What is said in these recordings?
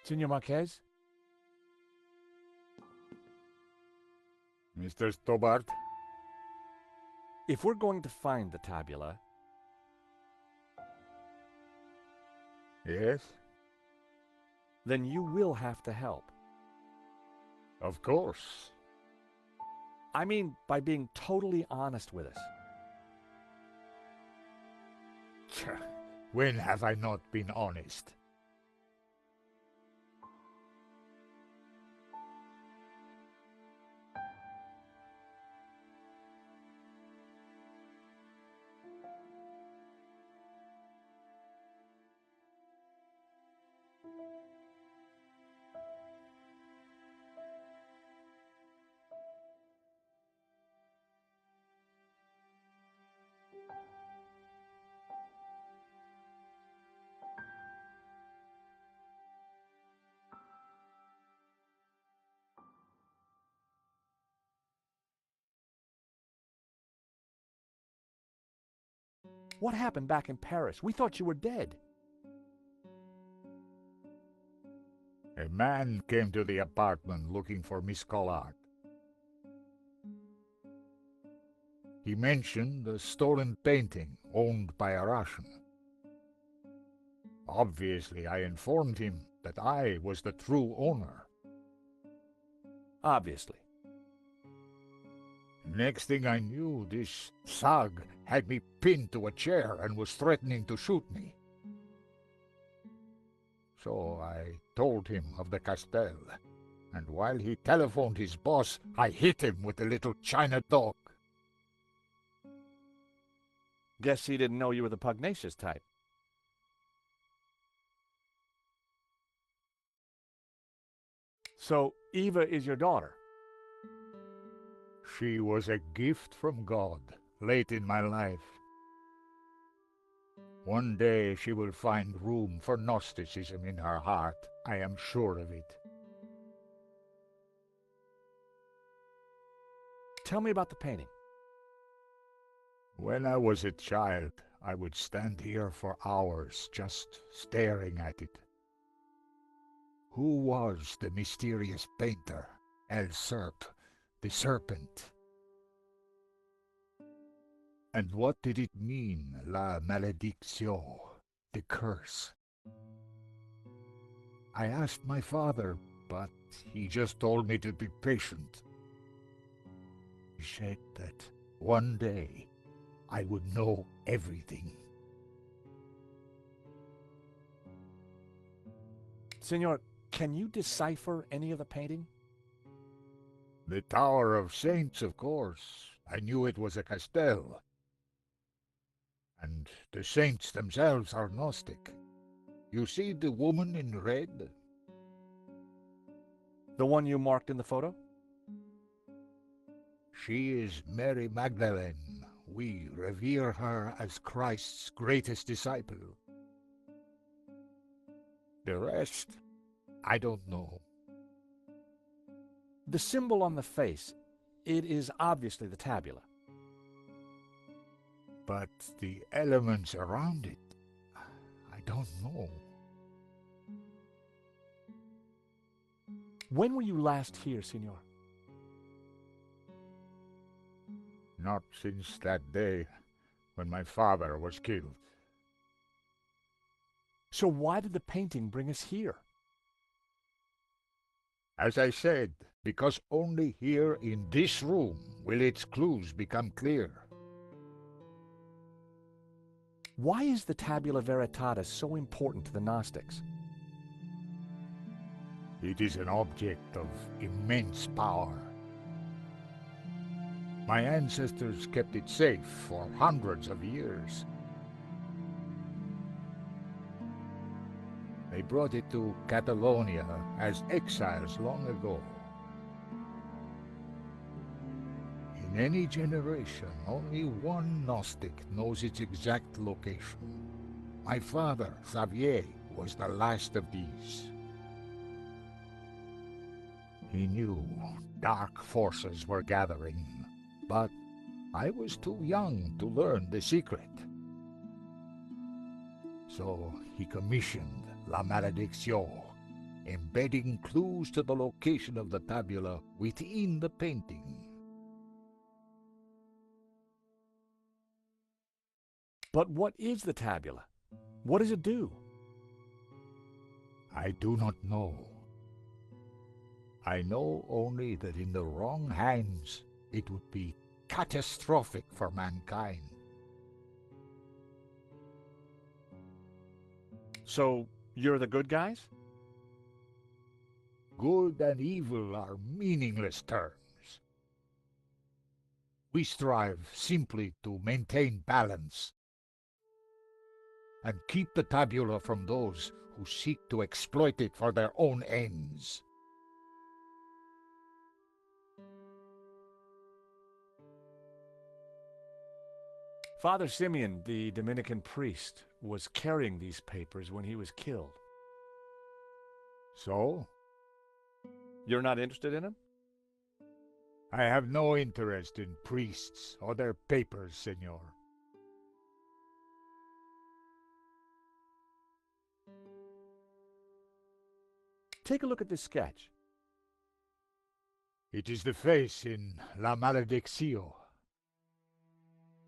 Senor Marquez? Mr. Stobart? If we're going to find the tabula... Yes? Then you will have to help. Of course. I mean, by being totally honest with us. When have I not been honest? What happened back in Paris? We thought you were dead. A man came to the apartment looking for Miss Collard. He mentioned a stolen painting owned by a Russian. Obviously, I informed him that I was the true owner. Obviously. Next thing I knew, this thug had me pinned to a chair and was threatening to shoot me. So I told him of the Castel, and while he telephoned his boss, I hit him with the little China dog. Guess he didn't know you were the pugnacious type. So, Eva is your daughter? She was a gift from God, late in my life. One day she will find room for Gnosticism in her heart, I am sure of it. Tell me about the painting. When I was a child, I would stand here for hours just staring at it. Who was the mysterious painter, El Serp, the serpent? And what did it mean, la malédiction, the curse? I asked my father, but he just told me to be patient. He said that one day I would know everything. Senor, can you decipher any of the painting? The Tower of Saints, of course. I knew it was a Castel. And the saints themselves are Gnostic. You see the woman in red? The one you marked in the photo? She is Mary Magdalene. We revere her as Christ's greatest disciple. The rest, I don't know. The symbol on the face, it is obviously the tabula. But the elements around it, I don't know. When were you last here, Senor? Not since that day when my father was killed. So why did the painting bring us here? As I said, because only here in this room will its clues become clear. Why is the Tabula Veritatis so important to the Gnostics? It is an object of immense power. My ancestors kept it safe for hundreds of years. They brought it to Catalonia as exiles long ago. In any generation, only one Gnostic knows its exact location. My father, Xavier, was the last of these. He knew dark forces were gathering, but I was too young to learn the secret. So he commissioned La Malédiction, embedding clues to the location of the tabula within the painting. But what is the tabula? What does it do? I do not know. I know only that in the wrong hands it would be catastrophic for mankind. So, you're the good guys? Good and evil are meaningless terms. We strive simply to maintain balance and keep the tabula from those who seek to exploit it for their own ends. Father Simeon, the Dominican priest, was carrying these papers when he was killed. So? You're not interested in him? I have no interest in priests or their papers, senor. Take a look at this sketch. It is the face in La Maledicción.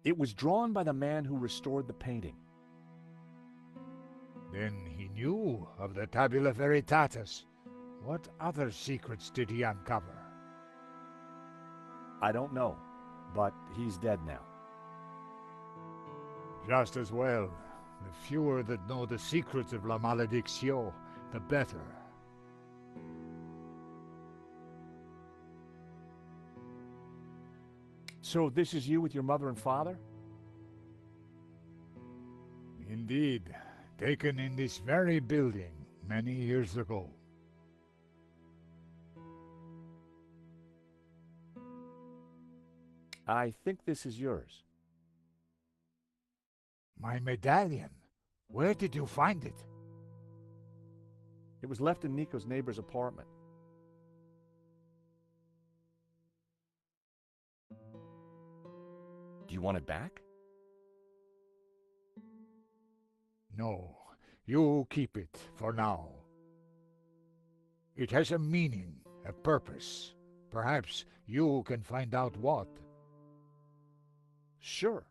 It was drawn by the man who restored the painting. Then he knew of the Tabula Veritatis. What other secrets did he uncover? I don't know, but he's dead now. Just as well. The fewer that know the secrets of La Maledicción, the better. So this is you with your mother and father? Indeed, taken in this very building many years ago. I think this is yours. My medallion? Where did you find it? It was left in Nico's neighbor's apartment. Do you want it back? No, you keep it for now. It has a meaning, a purpose. Perhaps you can find out what. Sure.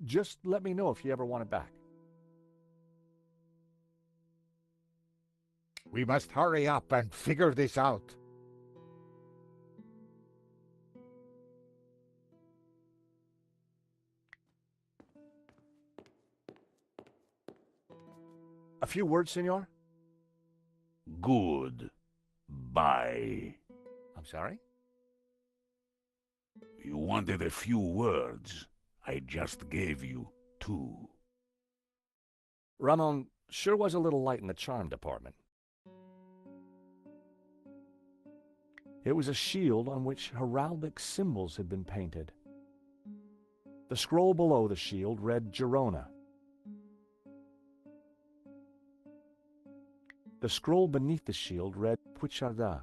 Just let me know if you ever want it back. We must hurry up and figure this out. A few words, senor? Good. Bye. I'm sorry? You wanted a few words. I just gave you 2. Ramon sure was a little light in the charm department. It was a shield on which heraldic symbols had been painted. The scroll below the shield read Girona. The scroll beneath the shield read Puigcerdà.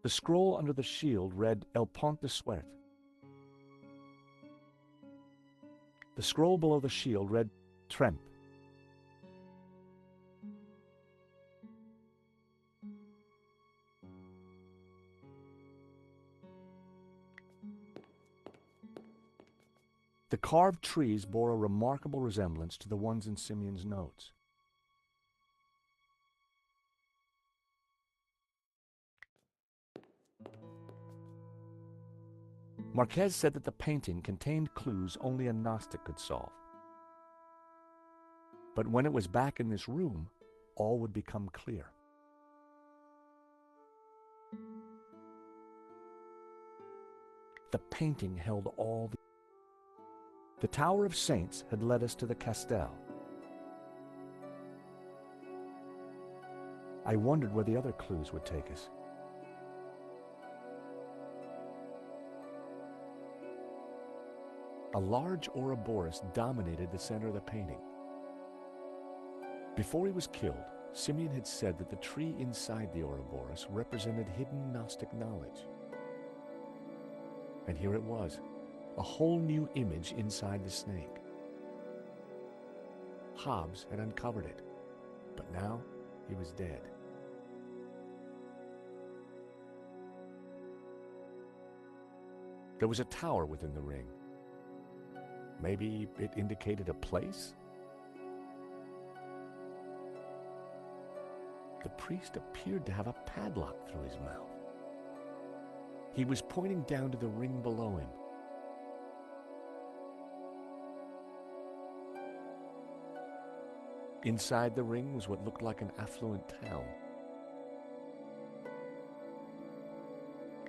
The scroll under the shield read El Pont de Suert. The scroll below the shield read Tremp. The carved trees bore a remarkable resemblance to the ones in Simeon's notes. Marquez said that the painting contained clues only a Gnostic could solve. But when it was back in this room, all would become clear. The painting held all the Tower of Saints had led us to the Castel. I wondered where the other clues would take us. A large Ouroboros dominated the center of the painting. Before he was killed, Simeon had said that the tree inside the Ouroboros represented hidden Gnostic knowledge. And here it was, a whole new image inside the snake. Hobbs had uncovered it, but now he was dead. There was a tower within the ring. Maybe it indicated a place? The priest appeared to have a padlock through his mouth. He was pointing down to the ring below him. Inside the ring was what looked like an affluent town.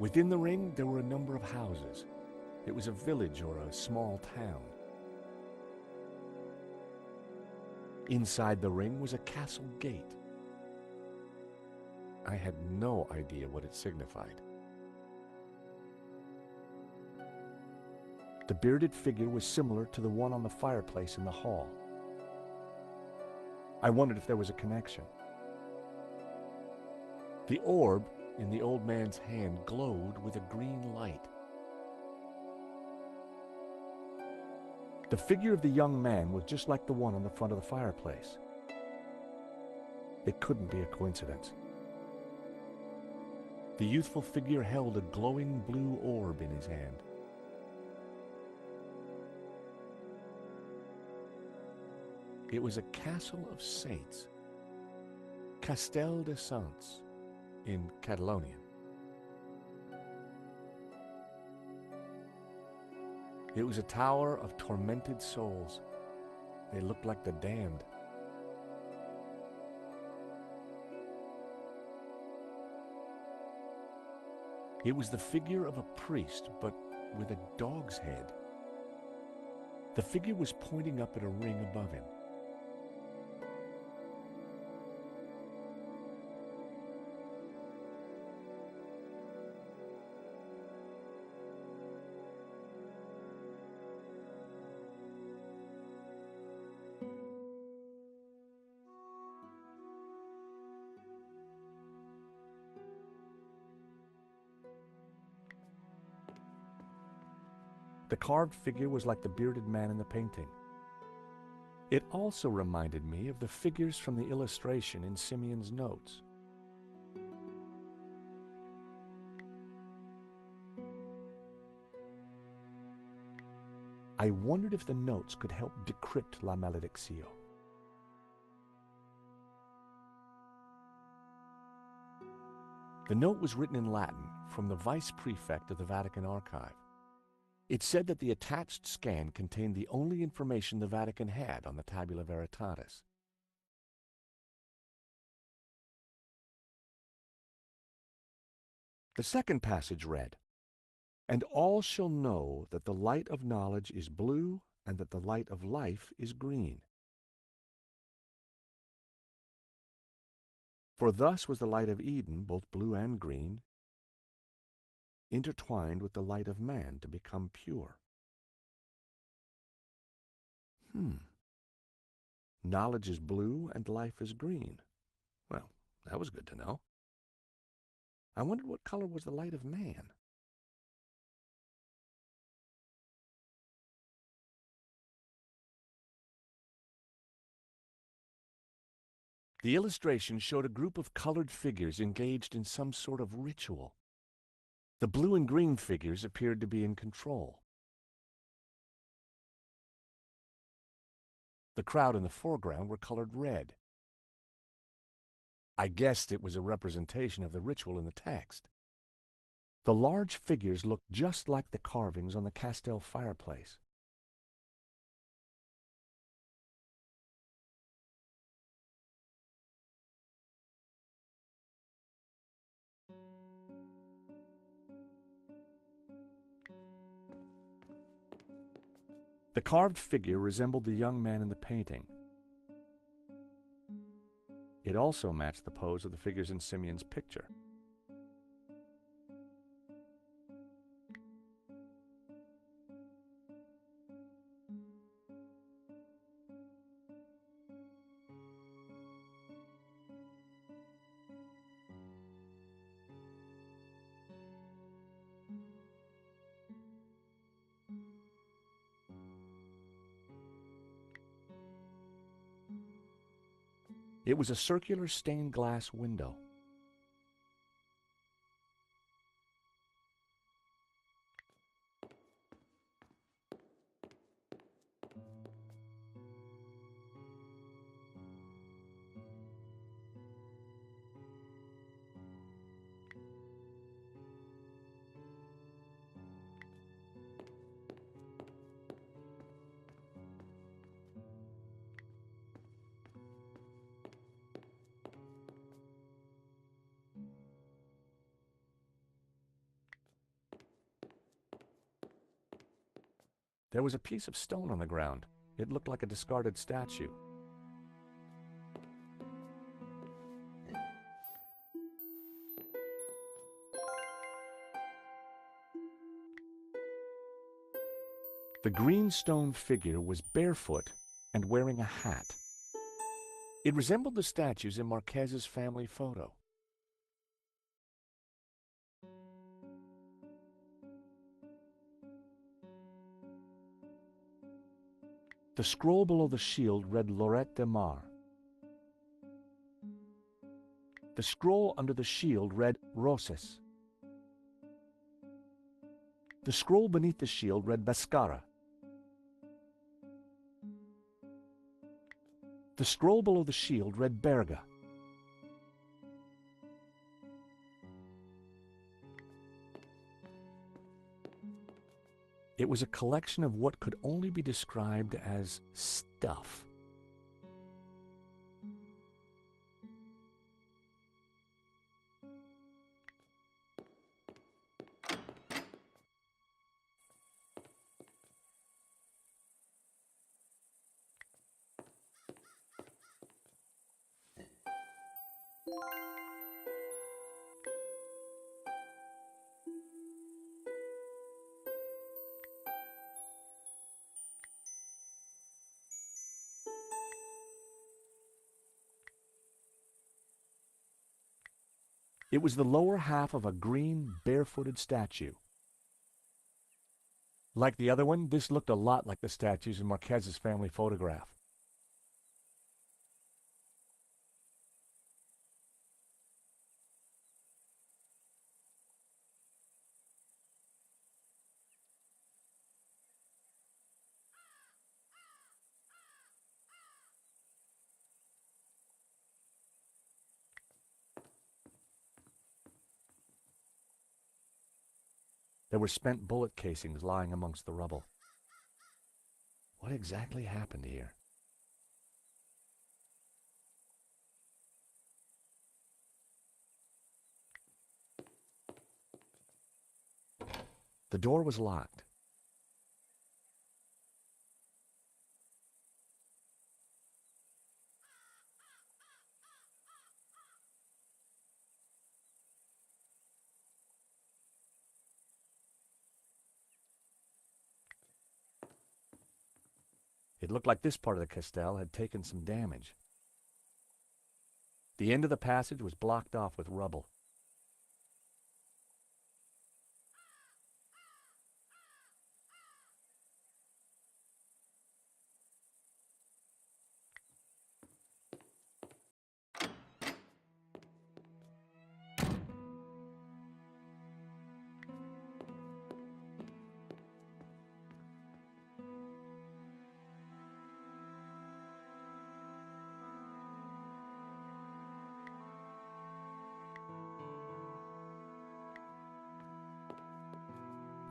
Within the ring, there were a number of houses. It was a village or a small town. Inside the ring was a castle gate. I had no idea what it signified. The bearded figure was similar to the one on the fireplace in the hall. I wondered if there was a connection. The orb in the old man's hand glowed with a green light. The figure of the young man was just like the one on the front of the fireplace. It couldn't be a coincidence. The youthful figure held a glowing blue orb in his hand. It was a castle of saints, Castel de Saints, in Catalonia. It was a tower of tormented souls. They looked like the damned. It was the figure of a priest, but with a dog's head. The figure was pointing up at a ring above him. The carved figure was like the bearded man in the painting. It also reminded me of the figures from the illustration in Simeon's notes. I wondered if the notes could help decrypt La Malediccio. The note was written in Latin from the vice prefect of the Vatican archive. It said that the attached scan contained the only information the Vatican had on the Tabula Veritatis. The second passage read, "And all shall know that the light of knowledge is blue and that the light of life is green. For thus was the light of Eden, both blue and green, intertwined with the light of man to become pure." Knowledge is blue and life is green. Well, that was good to know. I wondered what color was the light of man. The illustration showed a group of colored figures engaged in some sort of ritual. The blue and green figures appeared to be in control. The crowd in the foreground were colored red. I guessed it was a representation of the ritual in the text. The large figures looked just like the carvings on the Castel fireplace. The carved figure resembled the young man in the painting. It also matched the pose of the figures in Simeon's picture. It was a circular stained glass window. There was a piece of stone on the ground. It looked like a discarded statue. The green stone figure was barefoot and wearing a hat. It resembled the statues in Marquez's family photo. The scroll below the shield read Lorette de Mar. The scroll under the shield read Roses. The scroll beneath the shield read Bascara. The scroll below the shield read Berga. It was a collection of what could only be described as stuff. It was the lower half of a green, barefooted statue. Like the other one, this looked a lot like the statues in Marquez's family photograph. There were spent bullet casings lying amongst the rubble. What exactly happened here? The door was locked. It looked like this part of the castell had taken some damage. The end of the passage was blocked off with rubble.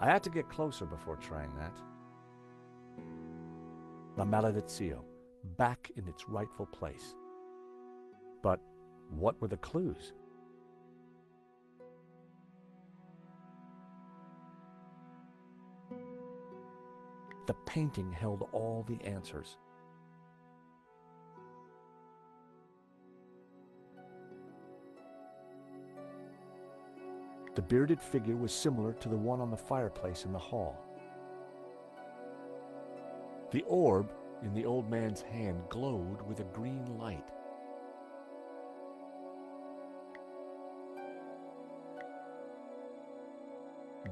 I had to get closer before trying that. La Maledizio, back in its rightful place. But what were the clues? The painting held all the answers. The bearded figure was similar to the one on the fireplace in the hall. The orb in the old man's hand glowed with a green light.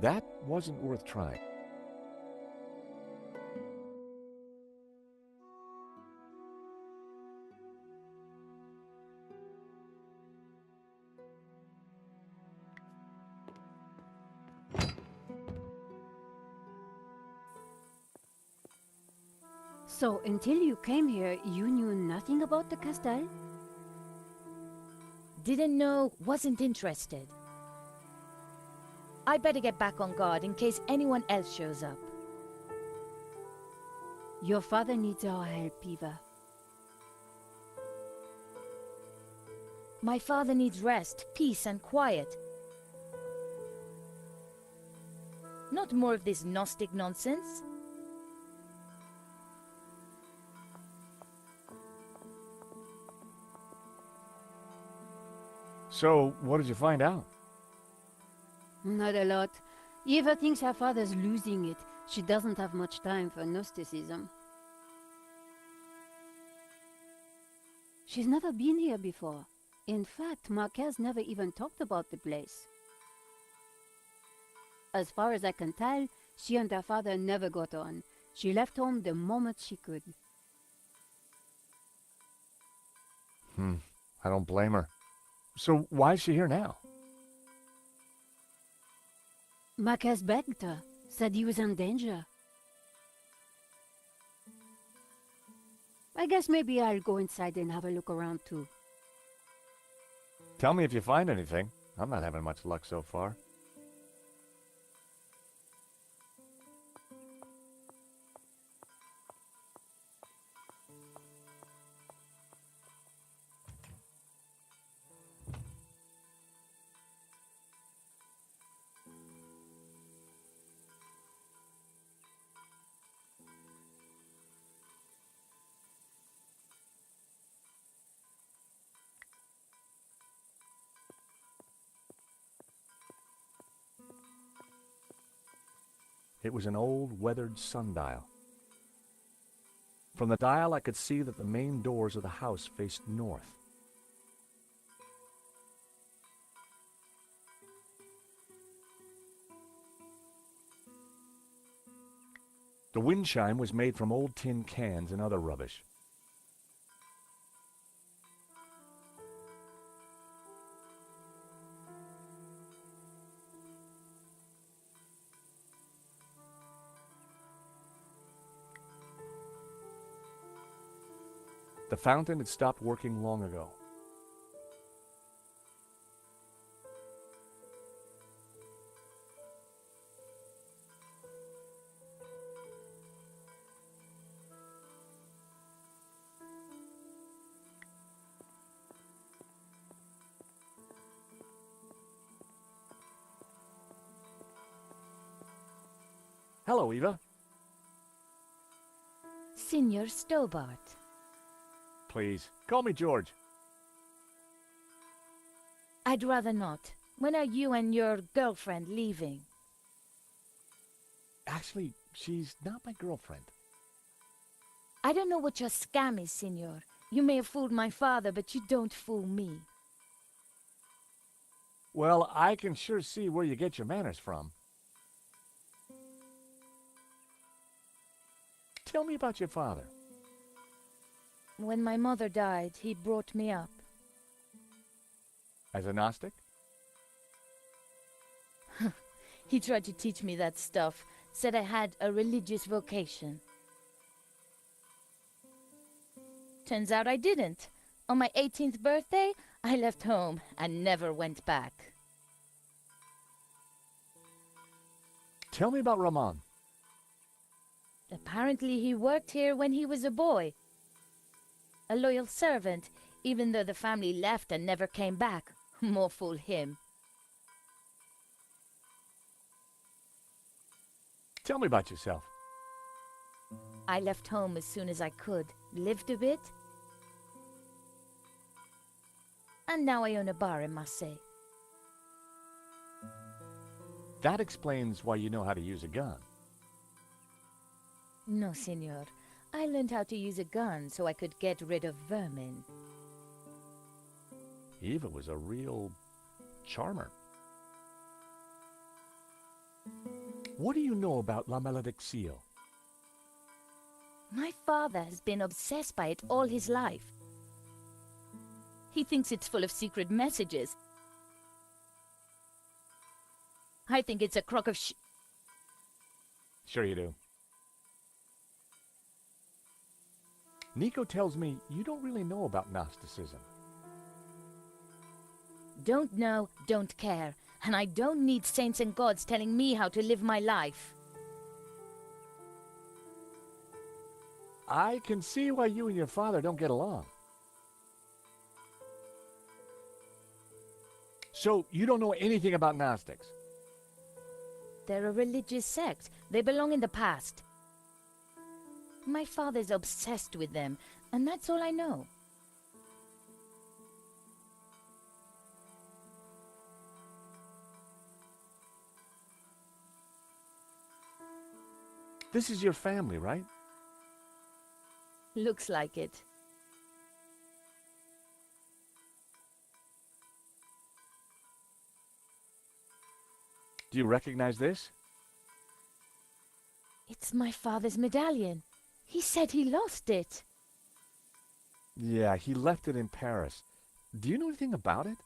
That wasn't worth trying. So, until you came here, you knew nothing about the castle? Didn't know, wasn't interested. I better get back on guard in case anyone else shows up. Your father needs our help, Eva. My father needs rest, peace, and quiet. Not more of this Gnostic nonsense. So, what did you find out? Not a lot. Eva thinks her father's losing it. She doesn't have much time for Gnosticism. She's never been here before. In fact, Marquez never even talked about the place. As far as I can tell, she and her father never got on. She left home the moment she could. I don't blame her. So why is she here now? Marquez begged her, said he was in danger. I guess maybe I'll go inside and have a look around too. Tell me if you find anything. I'm not having much luck so far. It was an old, weathered sundial. From the dial, I could see that the main doors of the house faced north. The wind chime was made from old tin cans and other rubbish. The fountain had stopped working long ago. Hello, Eva. Signor Stobart. Please, call me George. I'd rather not. When are you and your girlfriend leaving? Actually, she's not my girlfriend. I don't know what your scam is, Signor. You may have fooled my father, but you don't fool me. Well, I can sure see where you get your manners from. Tell me about your father. When my mother died, he brought me up. As a Gnostic? He tried to teach me that stuff, said I had a religious vocation. Turns out I didn't. On my 18th birthday, I left home and never went back. Tell me about Ramon. Apparently he worked here when he was a boy. A loyal servant, even though the family left and never came back. More fool him. Tell me about yourself. I left home as soon as I could, lived a bit, and now I own a bar in Marseille. That explains why you know how to use a gun. No, senor. I learned how to use a gun so I could get rid of vermin. Eva was a real charmer. What do you know about La Malediccio? My father has been obsessed by it all his life. He thinks it's full of secret messages. I think it's a crock of Sure you do. Nico tells me you don't really know about Gnosticism. Don't know, don't care. And I don't need saints and gods telling me how to live my life. I can see why you and your father don't get along. So, you don't know anything about Gnostics? They're a religious sect. They belong in the past. My father's obsessed with them, and that's all I know. This is your family, right? Looks like it. Do you recognize this? It's my father's medallion. He said he lost it. Yeah, he left it in Paris. Do you know anything about it?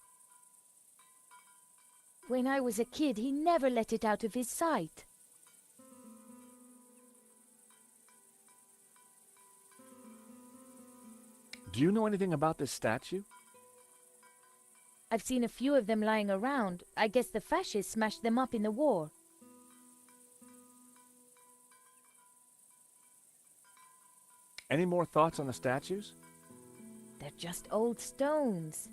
When I was a kid, he never let it out of his sight. Do you know anything about this statue? I've seen a few of them lying around. I guess the fascists smashed them up in the war. Any more thoughts on the statues? They're just old stones.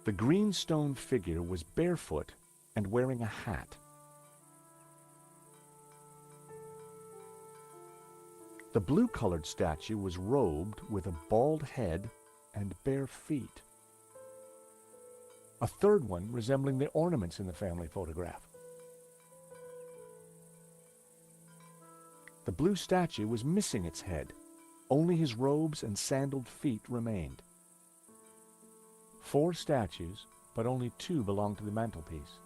The green stone figure was barefoot and wearing a hat. The blue-colored statue was robed with a bald head and bare feet. A third one resembling the ornaments in the family photograph. The blue statue was missing its head. Only his robes and sandaled feet remained. 4 statues, but only 2 belonged to the mantelpiece.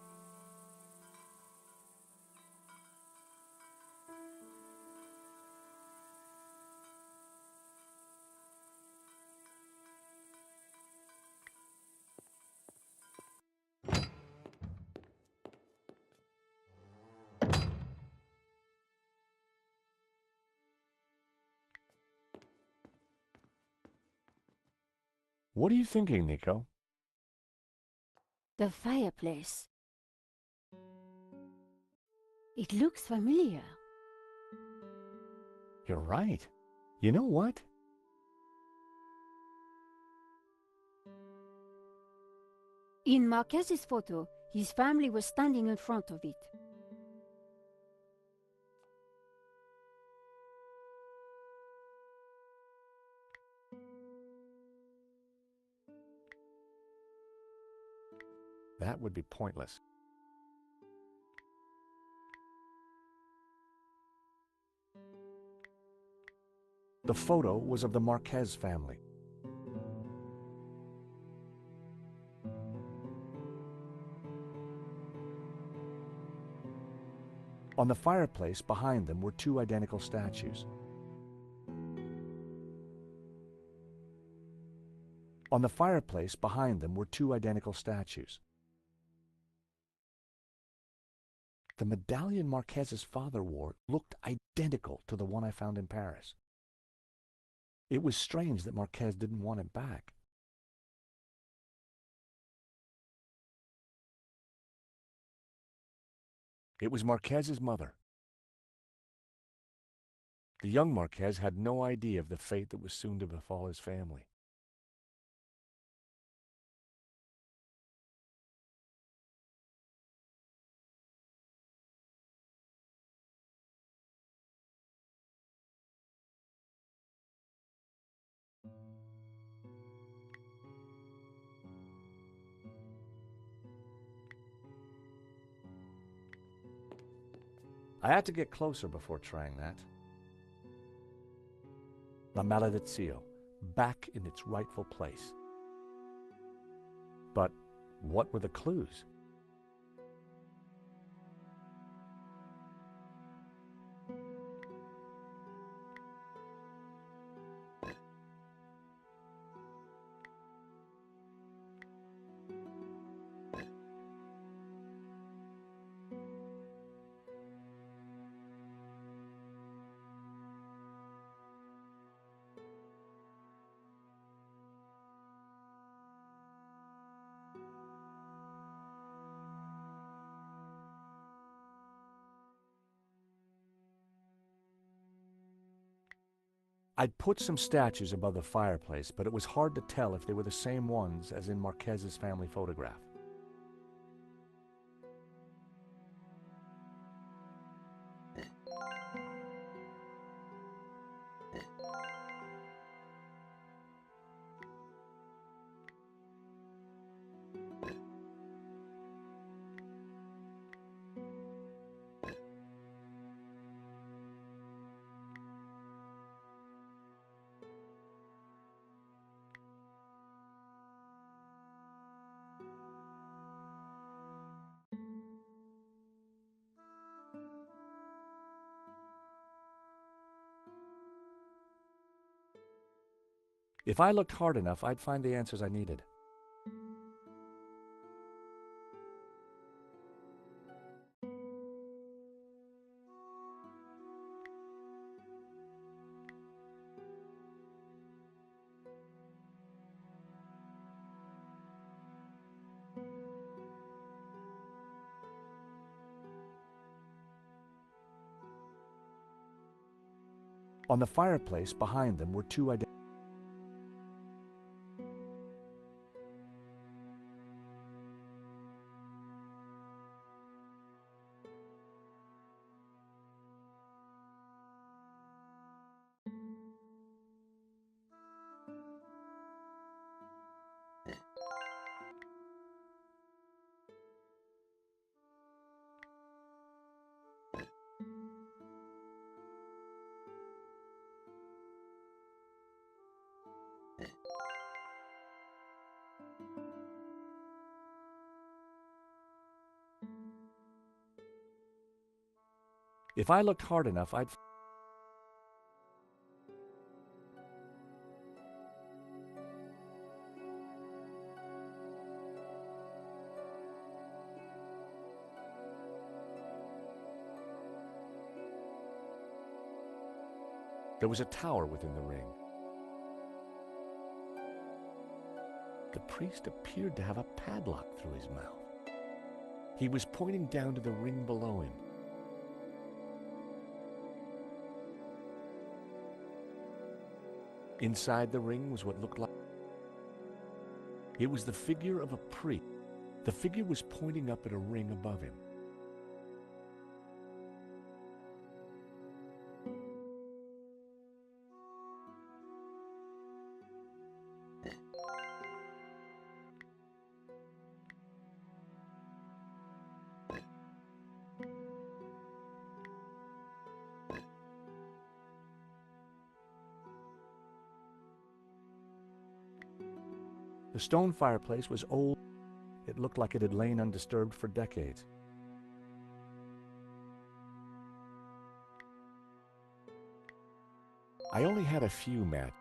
What are you thinking, Nico? The fireplace. It looks familiar. You're right. You know what? In Marquez's photo, his family was standing in front of it. That would be pointless. The photo was of the Marquez family. On the fireplace behind them were 2 identical statues. On the fireplace behind them were 2 identical statues. The medallion Marquez's father wore looked identical to the one I found in Paris. It was strange that Marquez didn't want it back. It was Marquez's mother. The young Marquez had no idea of the fate that was soon to befall his family. I had to get closer before trying that. La Maledizio, back in its rightful place. But what were the clues? I'd put some statues above the fireplace, but it was hard to tell if they were the same ones as in Marquez's family photograph. If I looked hard enough, I'd find the answers I needed. On the fireplace behind them were two identical. If I looked hard enough, I'd... There was a tower within the ring. The priest appeared to have a padlock through his mouth. He was pointing down to the ring below him. Inside the ring was what looked like... It was the figure of a priest. The figure was pointing up at a ring above him. The stone fireplace was old. It looked like it had lain undisturbed for decades. I only had a few matches.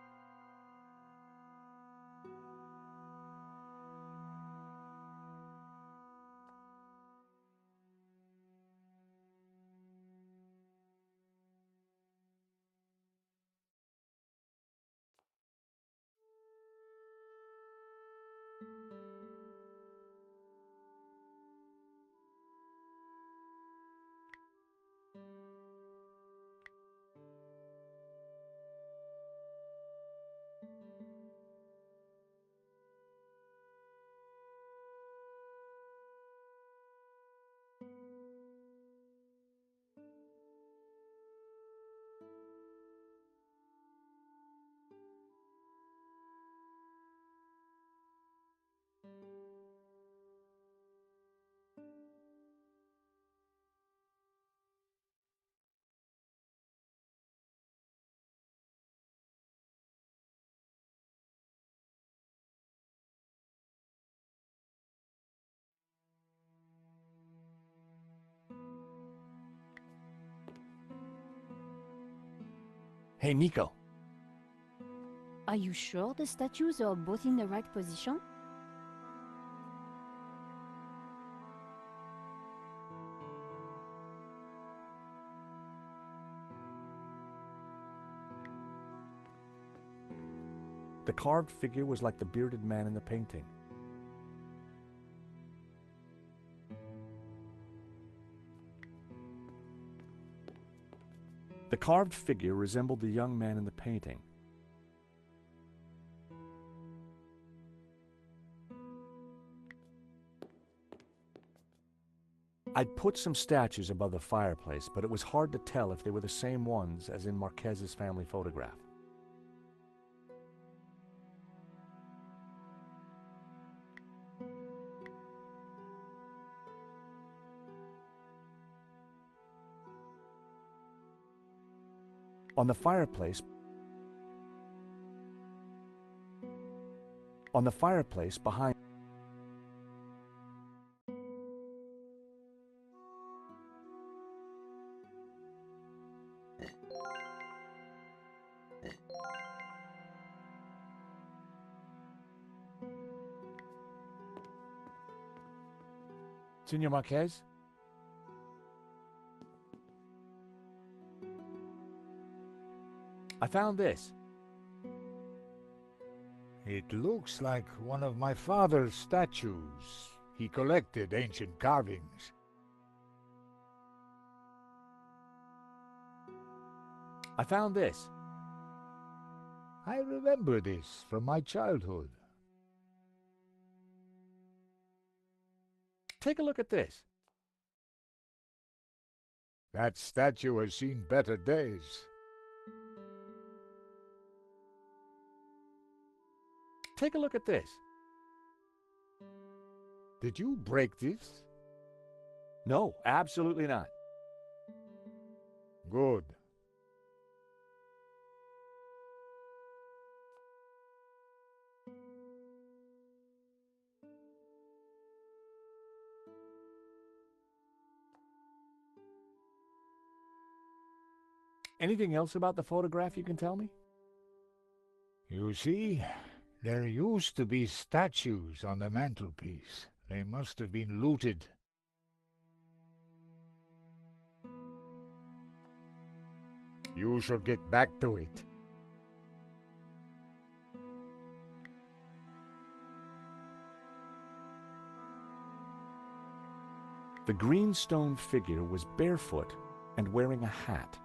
Hey, Nico. Are you sure the statues are both in the right position? The carved figure was like the bearded man in the painting. The carved figure resembled the young man in the painting. I'd put some statues above the fireplace, but it was hard to tell if they were the same ones as in Marquez's family photograph. On the fireplace behind Senor Marquez? I found this. It looks like one of my father's statues. He collected ancient carvings. I found this. I remember this from my childhood. Take a look at this. That statue has seen better days. Take a look at this. Did you break this? No, absolutely not. Good. Anything else about the photograph you can tell me? You see, there used to be statues on the mantelpiece. They must have been looted. You should get back to it. The green stone figure was barefoot and wearing a hat.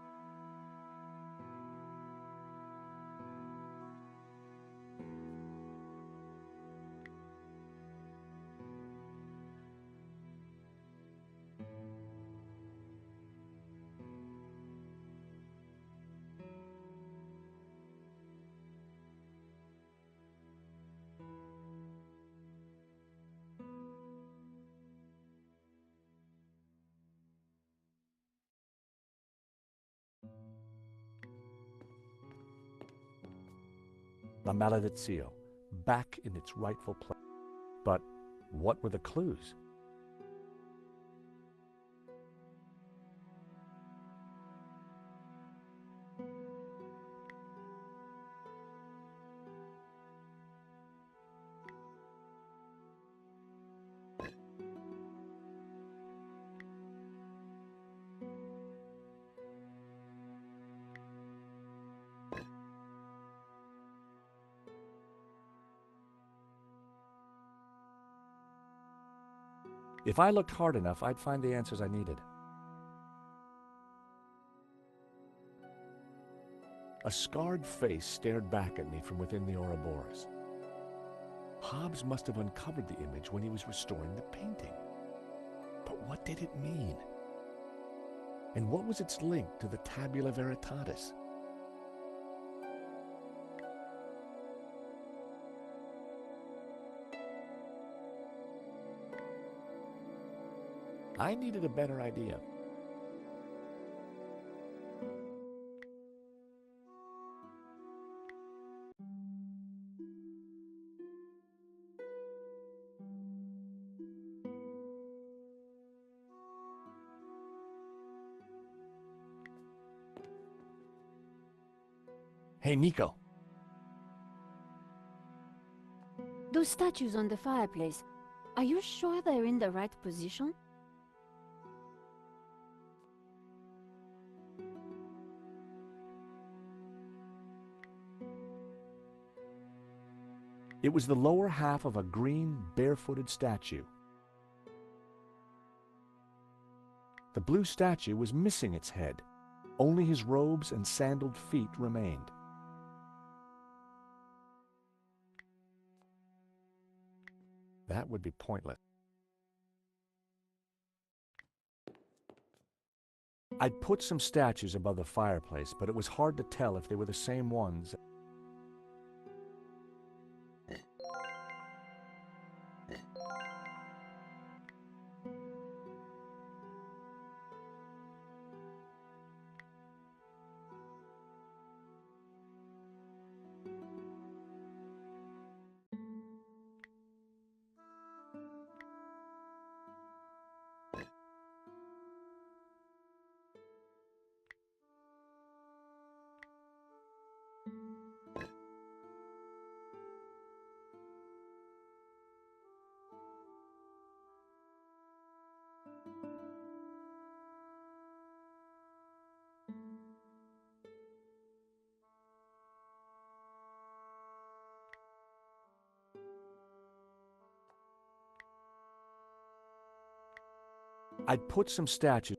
La Maledizio, back in its rightful place. But what were the clues? If I looked hard enough, I'd find the answers I needed. A scarred face stared back at me from within the Ouroboros. Hobbes must have uncovered the image when he was restoring the painting. But what did it mean? And what was its link to the Tabula Veritatis? I needed a better idea. Hey, Nico. Those statues on the fireplace, are you sure they're in the right position? It was the lower half of a green, barefooted statue. The blue statue was missing its head. Only his robes and sandaled feet remained. That would be pointless. I'd put some statues above the fireplace, but it was hard to tell if they were the same ones. I'd put some statues.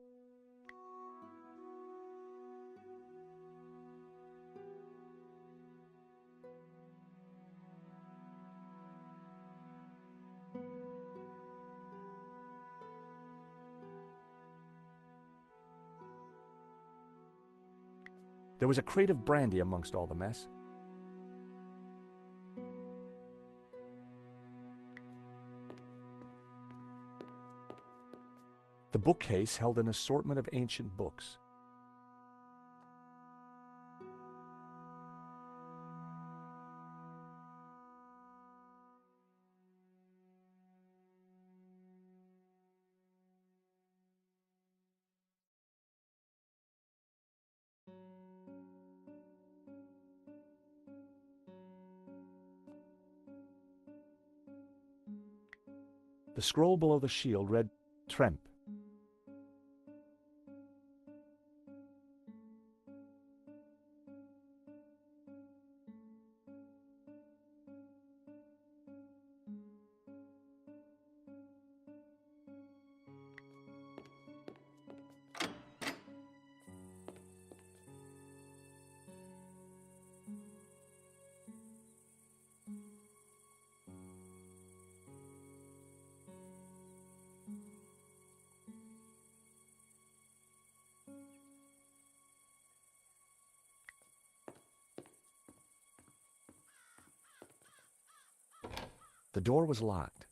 There was a crate of brandy amongst all the mess. The bookcase held an assortment of ancient books. The scroll below the shield read, Tremp. The door was locked.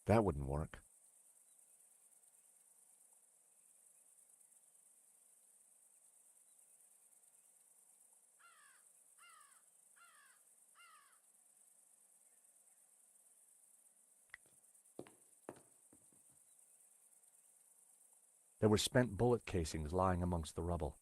That wouldn't work. There were spent bullet casings lying amongst the rubble.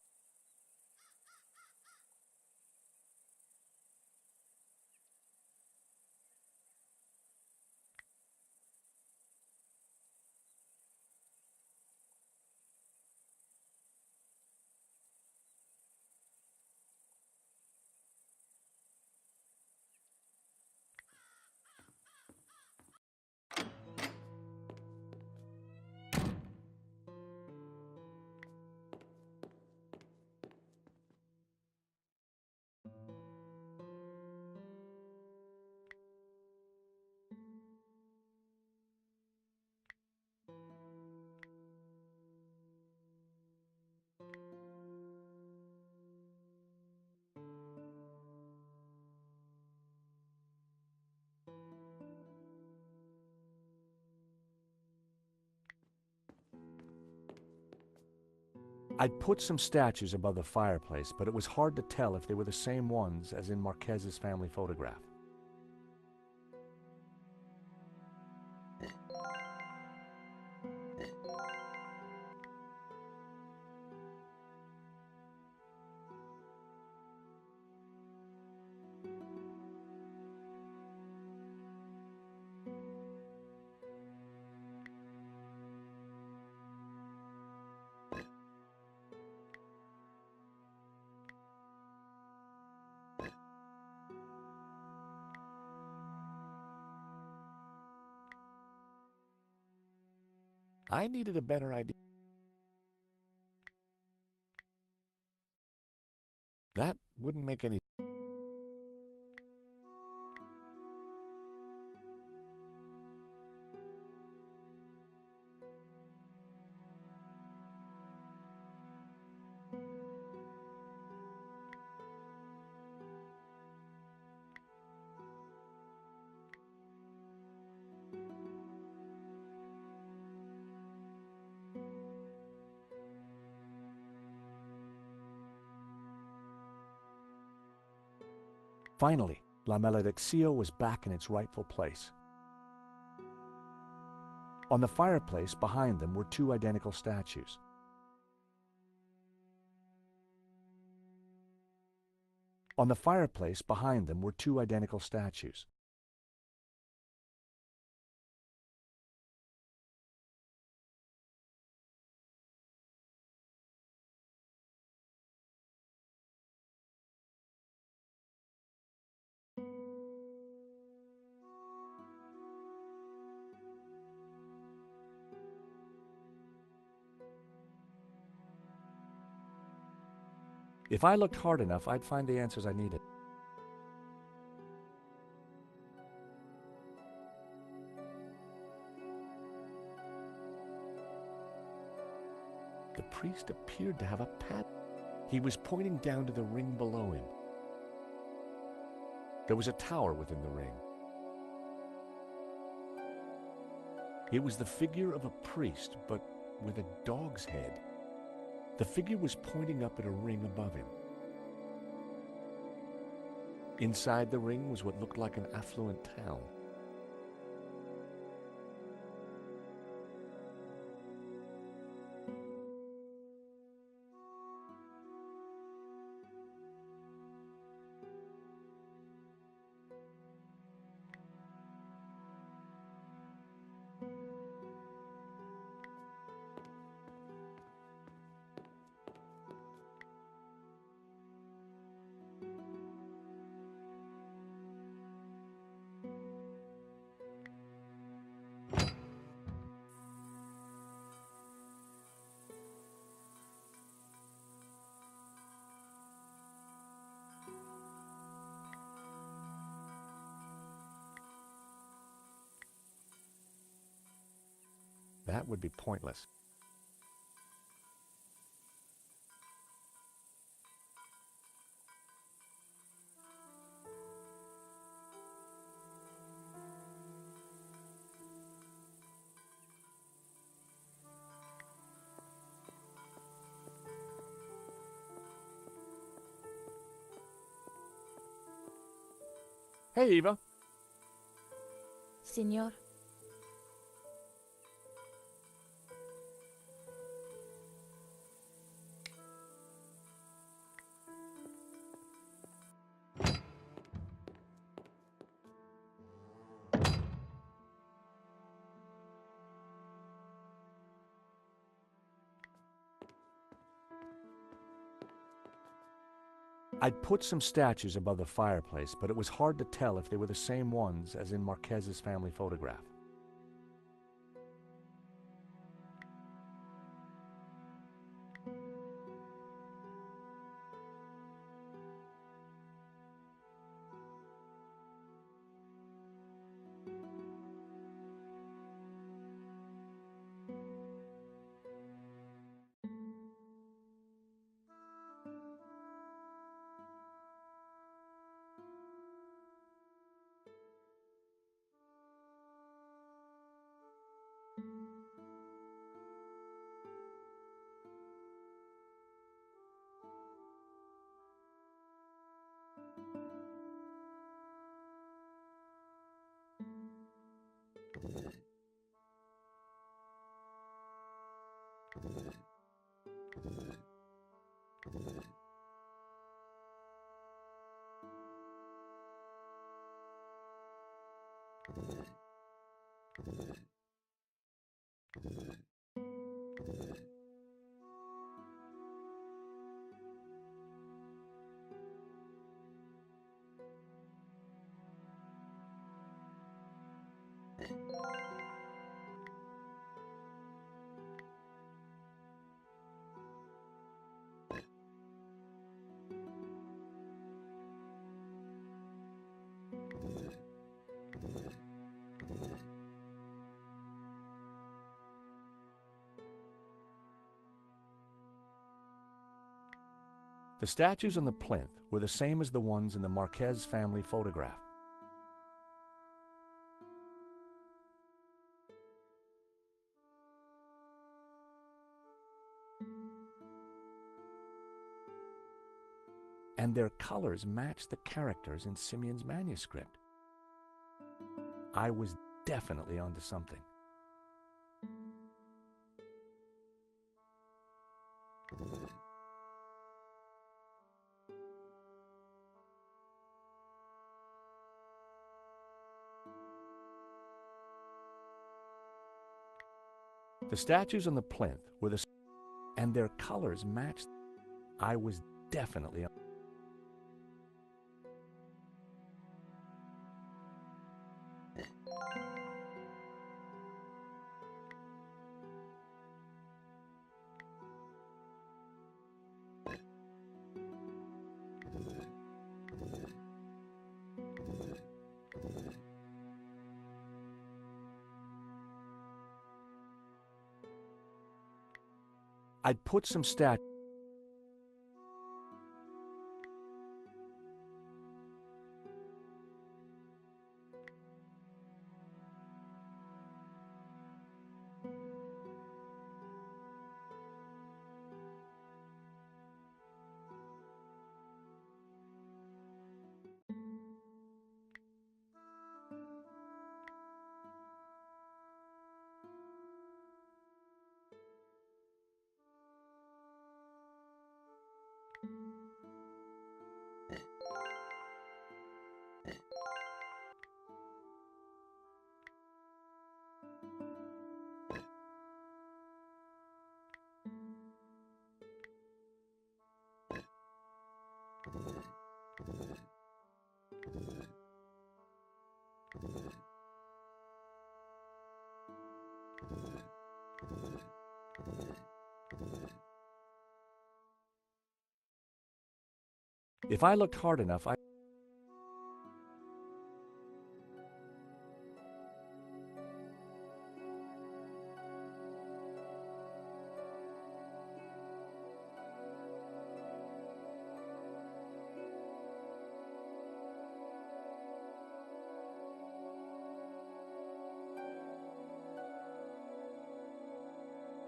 I'd put some statues above the fireplace, but it was hard to tell if they were the same ones as in Marquez's family photograph. I needed a better idea. That wouldn't make any... Finally, La Malediccio was back in its rightful place. On the fireplace behind them were two identical statues. On the fireplace behind them were two identical statues. If I looked hard enough, I'd find the answers I needed. The priest appeared to have a pattern. He was pointing down to the ring below him. There was a tower within the ring. It was the figure of a priest, but with a dog's head. The figure was pointing up at a ring above him. Inside the ring was what looked like an affluent town. That would be pointless. Hey, Eva. Signor? I'd put some statues above the fireplace, but it was hard to tell if they were the same ones as in Marquez's family photograph. The statues on the plinth were the same as the ones in the Marquez family photograph. And their colors matched the characters in Simeon's manuscript. I was definitely onto something. The statues on the plinth were the and their colors matched. I was definitely. I'd put some stat. If I looked hard enough,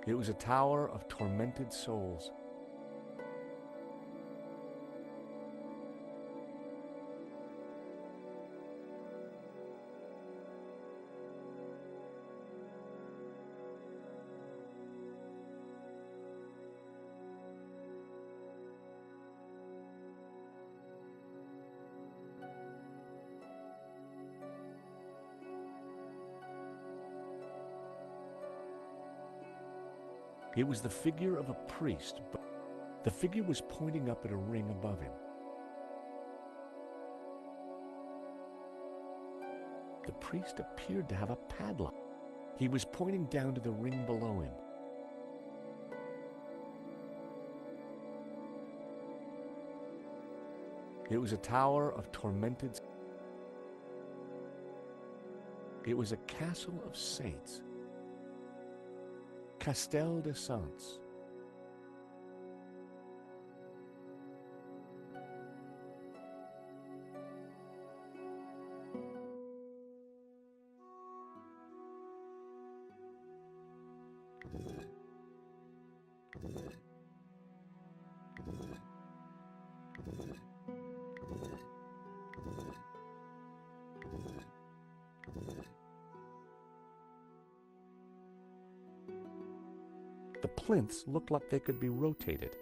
it was a tower of tormented souls. It was the figure of a priest, but the figure was pointing up at a ring above him. The priest appeared to have a padlock. He was pointing down to the ring below him. It was a tower of tormented. It was a castle of saints. Castel de Saints. The plinths looked like they could be rotated.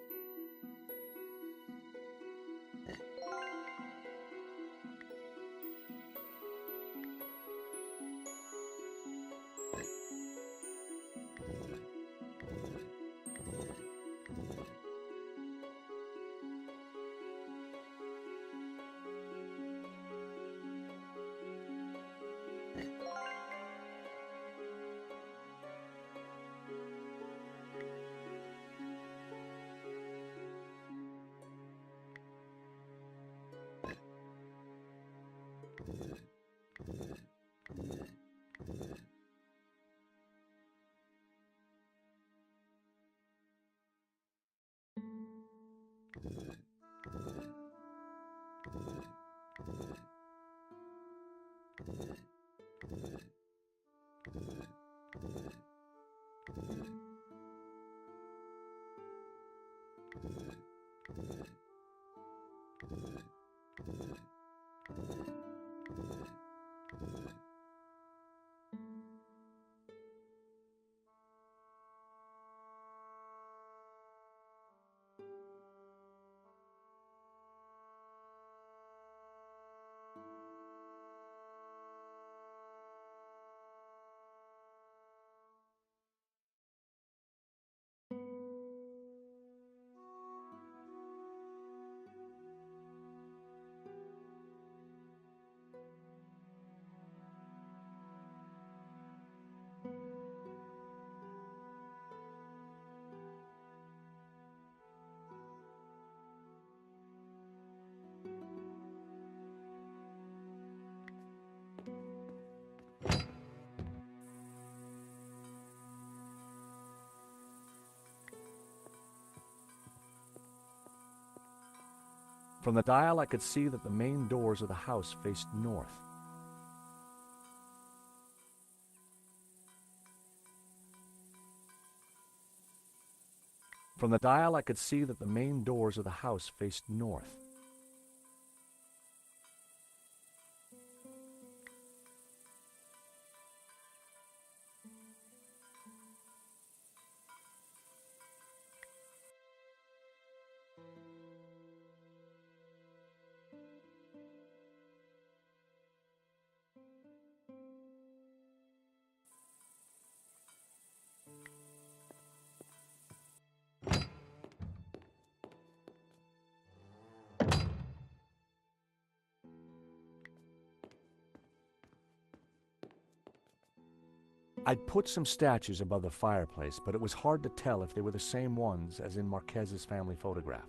From the dial, I could see that the main doors of the house faced north. From the dial, I could see that the main doors of the house faced north. I'd put some statues above the fireplace, but it was hard to tell if they were the same ones as in Marquez's family photograph.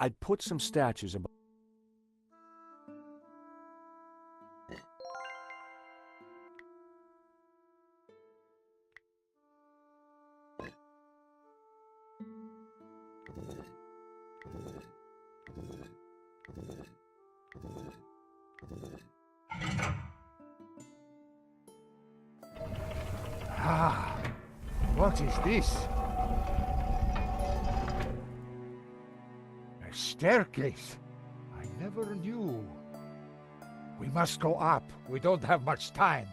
I'd put some statues above. Ah, what is this? A staircase. I never knew. We must go up. We don't have much time.